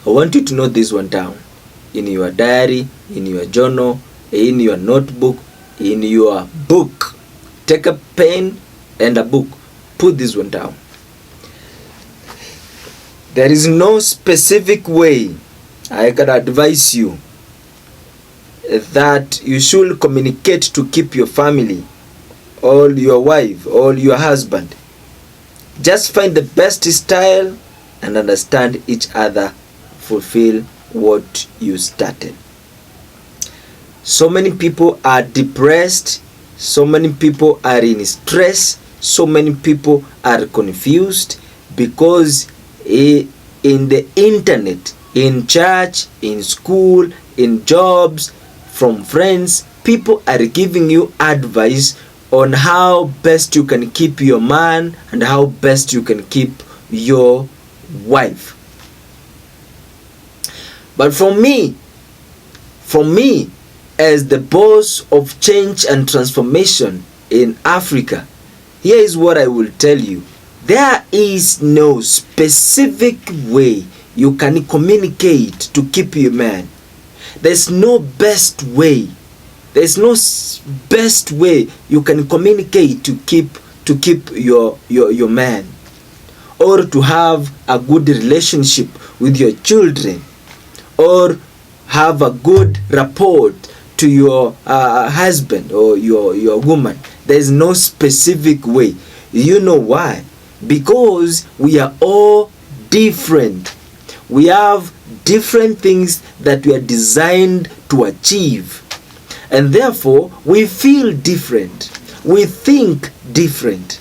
I want you to note this one down in your diary, in your journal, in your notebook, in your book. Take a pen and a book. Put this one down. There is no specific way I can advise you that you should communicate to keep your family, or your wife, or your husband. Just find the best style and understand each other. Fulfill what you started. So many people are depressed. So many people are in stress. So many people are confused because in the internet, in church, in school, in jobs, from friends, people are giving you advice on how best you can keep your man and how best you can keep your wife. But for me, as the boss of change and transformation in Africa, here is what I will tell you. There is no specific way you can communicate to keep your man. There's no best way. There's no best way you can communicate to keep your man, or to have a good relationship with your children, or have a good rapport to your husband or your woman. There's no specific way. You know why? Because we are all different. We have different things that we are designed to achieve, and therefore we feel different, we think different,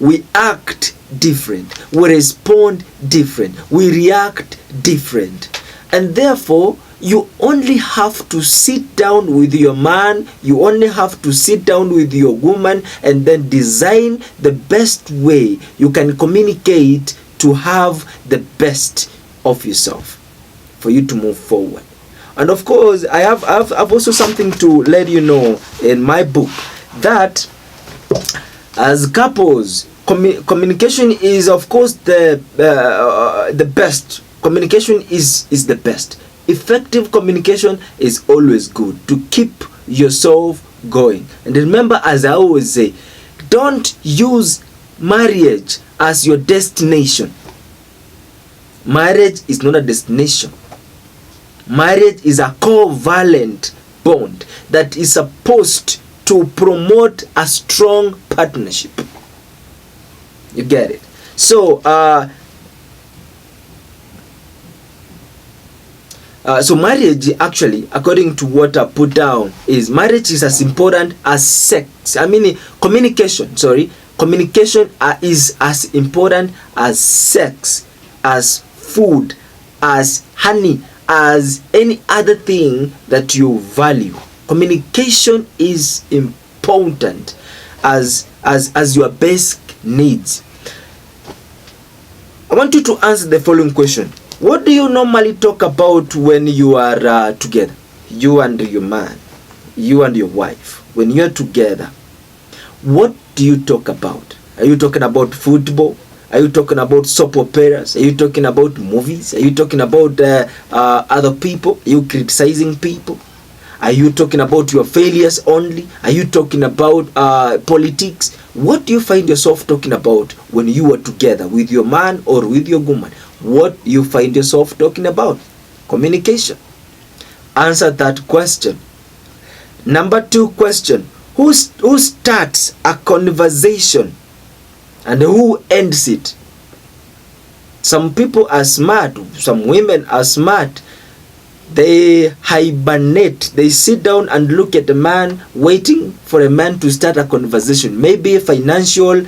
we act different, we respond different, we react different. And therefore you only have to sit down with your man, you only have to sit down with your woman, and then design the best way you can communicate to have the best of yourself for you to move forward. And of course, I have also something to let you know in my book, that as couples, communication is of course the best. Communication is the best. Effective communication is always good to keep yourself going. And remember, as I always say, don't use marriage as your destination. Marriage is not a destination. Marriage is a covalent bond that is supposed to promote a strong partnership. You get it? So so marriage, actually, according to what I put down, is marriage is as important as sex. I mean, communication. Sorry, communication is as important as sex, as food, as honey, as any other thing that you value. Communication is important as your basic needs. I want you to answer the following question. What do you normally talk about when you are together? You and your man, you and your wife. When you're together, what do you talk about? Are you talking about football? Are you talking about soap operas? Are you talking about movies? Are you talking about other people? Are you criticizing people? Are you talking about your failures only? Are you talking about politics? What do you find yourself talking about when you are together with your man or with your woman? What you find yourself talking about? Communication. Answer that question. Number 2 question. Who starts a conversation and who ends it? Some people are smart. Some women are smart. They hibernate. They sit down and look at a man, waiting for a man to start a conversation. Maybe a financial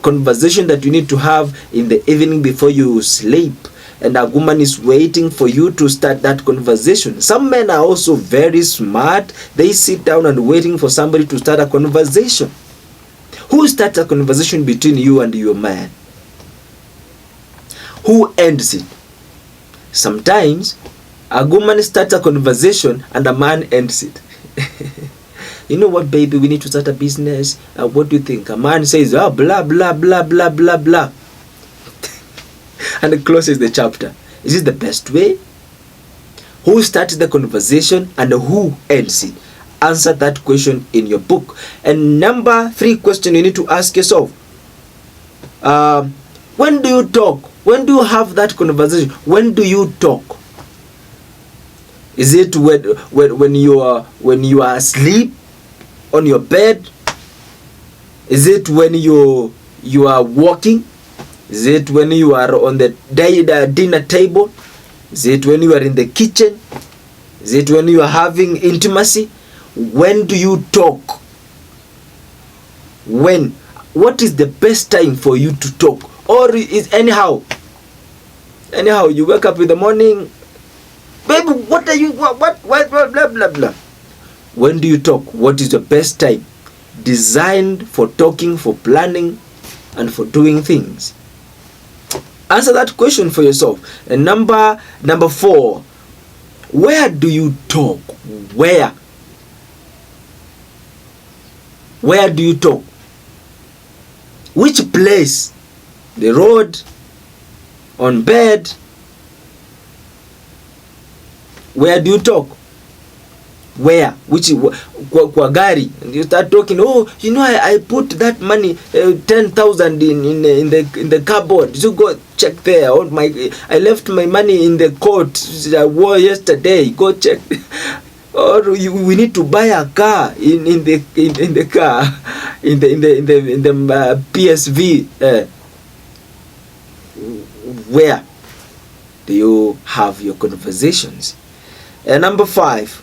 conversation that you need to have in the evening before you sleep, and a woman is waiting for you to start that conversation. Some men are also very smart. They sit down and waiting for somebody to start a conversation. Who starts a conversation between you and your man? Who ends it? Sometimes a woman starts a conversation and a man ends it. You know what, baby, we need to start a business. What do you think? A man says, oh, blah, blah, blah, blah, blah, blah. and closes the chapter. Is it the best way? Who starts the conversation and who ends it? Answer that question in your book. And number 3 question you need to ask yourself. When do you talk? When do you have that conversation? When do you talk? Is it when you are asleep on your bed? Is it when you are walking? Is it when you are on the dinner table? Is it when you are in the kitchen? Is it when you are having intimacy? When do you talk? When? What is the best time for you to talk? Or is anyhow you wake up in the morning, baby, what are you, what blah blah blah. When do you talk? What is the best time designed for talking, for planning, and for doing things? Answer that question for yourself. And number 4, where do you talk? Where do you talk? Which place? The road? On bed? Where do you talk? Where? Which? Kwa gari? And you start talking. Oh, you know, I put that money 10,000 in the cupboard. So go check there. Oh, I left my money in the coat I wore yesterday. Go check. Or we need to buy a car in the car in the PSV. Where do you have your conversations? And number 5,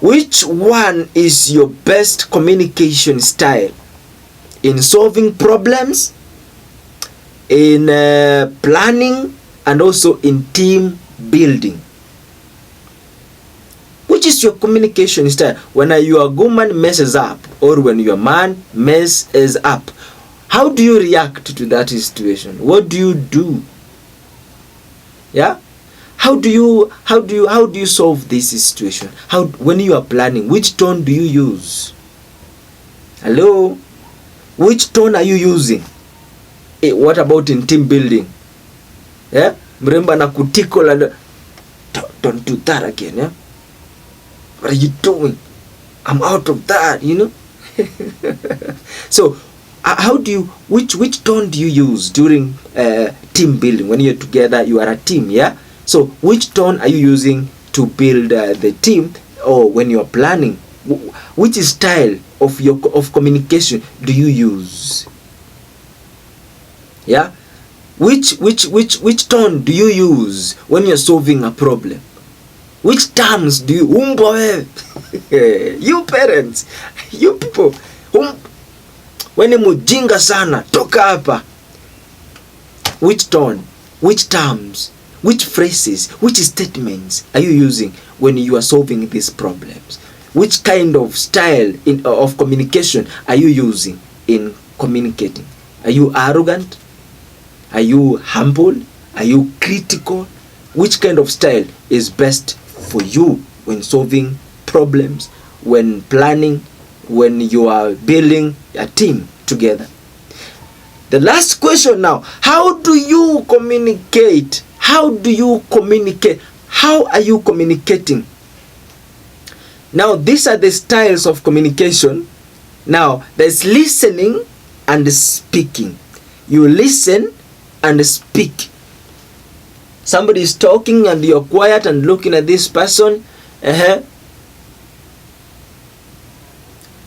which one is your best communication style in solving problems, in planning, and also in team building? Which is your communication style? When your woman messes up or when your man messes up, how do you react to that situation? What do you do? Yeah? How do you solve this situation? When you are planning, which tone do you use? Hello? Which tone are you using? What about in team building? Yeah? Mremba na kutiko and don't do that again, yeah? What are you doing? I'm out of that, you know? So, which tone do you use during team building? When you're together, you are a team, yeah? So, which tone are you using to build the team, or when you're planning? Which style of communication do you use? Yeah? Which tone do you use when you're solving a problem? Which terms do you you parents, you people, when you mujinga sana, toka hapa. Which tone, which terms, which phrases, which statements are you using when you are solving these problems? Which kind of style of communication are you using in communicating? Are you arrogant? Are you humble? Are you critical? Which kind of style is best for you when solving problems, when planning, when you are building a team together? The last question now, how do you communicate? How do you communicate? How are you communicating? Now, these are the styles of communication. Now, there's listening and speaking. You listen and speak. Somebody is talking and you're quiet and looking at this person.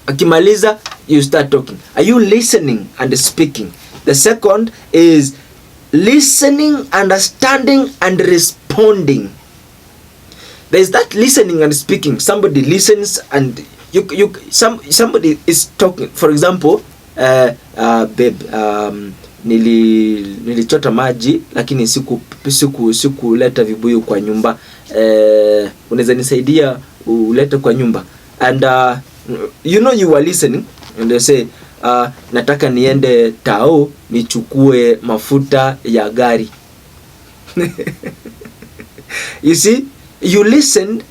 Akimaliza, you start talking. Are you listening and speaking? The second is listening, understanding, and responding. There is that listening and speaking. Somebody listens and somebody is talking. For example, babe, nilichota maji lakini sikuleta vibuyu kwa nyumba. Unaweza nisaidia ulete kwa nyumba? And you know you are listening and they say nataka niende tao nichukue mafuta ya gari. You see, you listened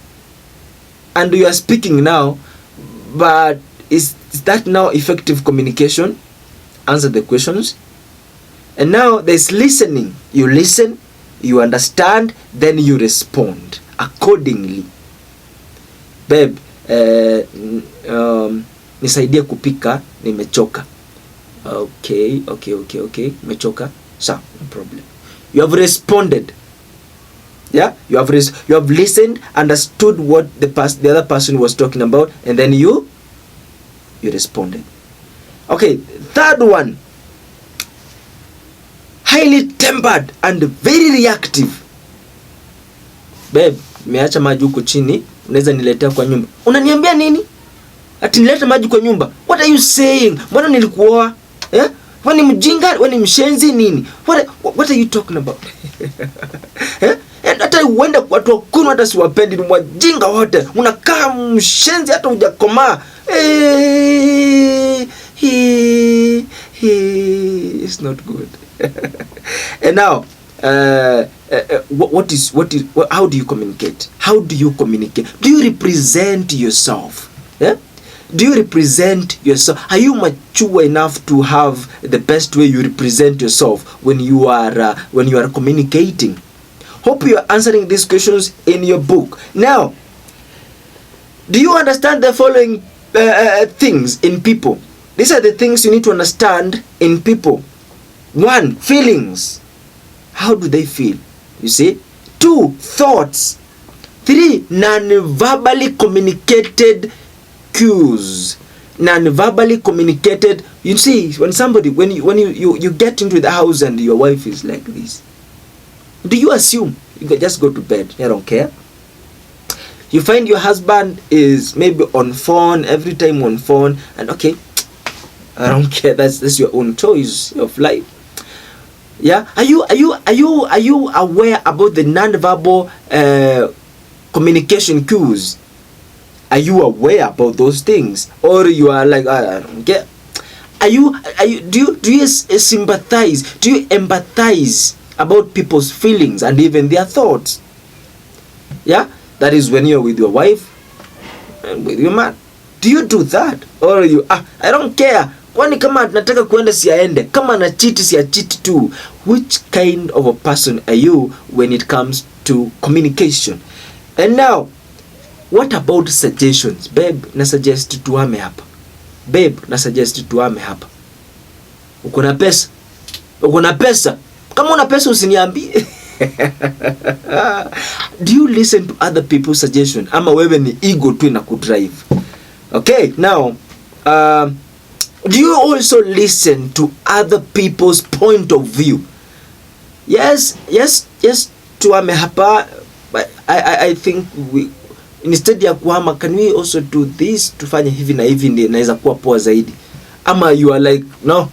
and you are speaking now, but is that now effective communication? Answer the questions. And now there's listening. You listen, you understand, then you respond accordingly. Babe, nisaidie kupika, nimechoka. Okay, nimechoka. Sawa, no problem. You have responded. Yeah, you have listened, understood what the other person was talking about, and then you responded. Okay, third one. Highly tempered and very reactive. Babe, nimeacha maji huko chini, unaweza niletea kwa nyumba. Unaniambia nini? Ati nilete maji kwa nyumba? What are you saying? Mbona nilikuoa? Eh? Wewe ni mjinga, wewe ni mshenzi nini? What are you talking about? Eh? Hata uende kwa watu wakunu, hata siwapendi, ni wajinga wote. Unakaa mshenzi hata hujakomaa. It's not good. And now, how do you communicate? How do you communicate? Do you represent yourself? Yeah? Do you represent yourself? Are you mature enough to have the best way you represent yourself when you are communicating? Hope you are answering these questions in your book. Now, do you understand the following things in people? These are the things you need to understand in people. 1, feelings. How do they feel? You see? 2, thoughts. 3, non-verbally communicated cues. Non-verbally communicated. You see, when you get into the house and your wife is like this, do you assume you can just go to bed? You don't care. You find your husband is maybe on phone, every time on phone, and okay, I don't care. That's your own choice of life. Yeah. Are you aware about the non-verbal communication cues? Are you aware about those things, or you are like, I don't get? Do you sympathize? Do you empathize about people's feelings and even their thoughts? Yeah, that is when you're with your wife and with your man. Do you do that, or you I don't care? Kwani kama nataka kuenda siaende, kama na cheat siachiti tu. Which kind of a person are you when it comes to communication? And now, what about suggestions? Babe, na suggest tuame hapa. Babe, na suggest tuame hapa. Uko na pesa? Uko na pesa? Kama una pesa usiniambie. Do you listen to other people's suggestion? Ama wewe ni ego tu ina kudrive? Okay, now, do you also listen to other people's point of view? Yes, tuame hapa. But I think we, instead ya kuhama, can we also do this, tufanye hivi na hivi ndio inaweza kuwa poa zaidi? Ama you are like, no,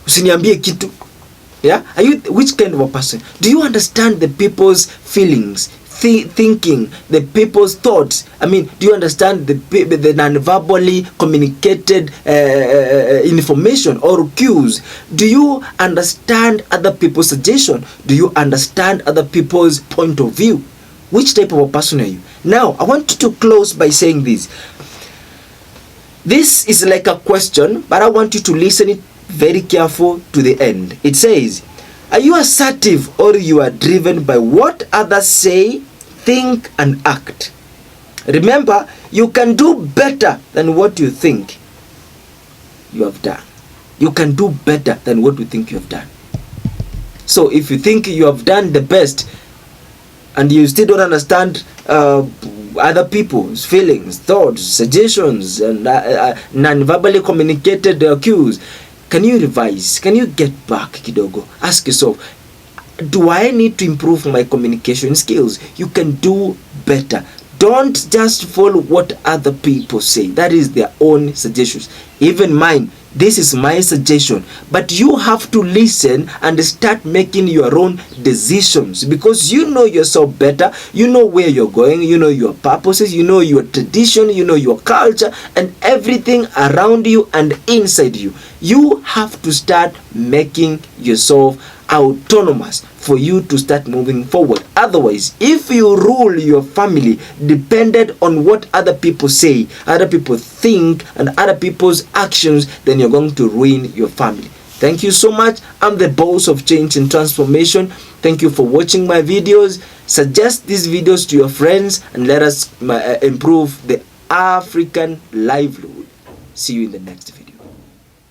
usiniambie kitu. Yeah, are you, which kind of a person? Do you understand the people's feelings, thinking, the people's thoughts? I mean, do you understand the non-verbally communicated information or cues? Do you understand other people's suggestion? Do you understand other people's point of view? Which type of a person are you? Now, I want to close by saying this. This is like a question, but I want you to listen it very careful to the end. It says, are you assertive, or you are driven by what others say, think, and act? Remember, you can do better than what you think you have done. You can do better than what you think you have done. So if you think you have done the best and you still don't understand other people's feelings, thoughts, suggestions, and non-verbally communicated cues, can you revise? Can you get back kidogo? Ask yourself, do I need to improve my communication skills? You can do better. Don't just follow what other people say. That is their own suggestions. Even mine. This is my suggestion. But you have to listen and start making your own decisions, because you know yourself better. You know where you're going. You know your purposes. You know your tradition. You know your culture and everything around you and inside you. You have to start making yourself autonomous for you to start moving forward. Otherwise, if you rule your family dependent on what other people say, other people think, and other people's actions, then you're going to ruin your family. Thank you so much. I'm the boss of Change and Transformation. Thank you for watching my videos. Suggest these videos to your friends and let us improve the African livelihood. See you in the next video.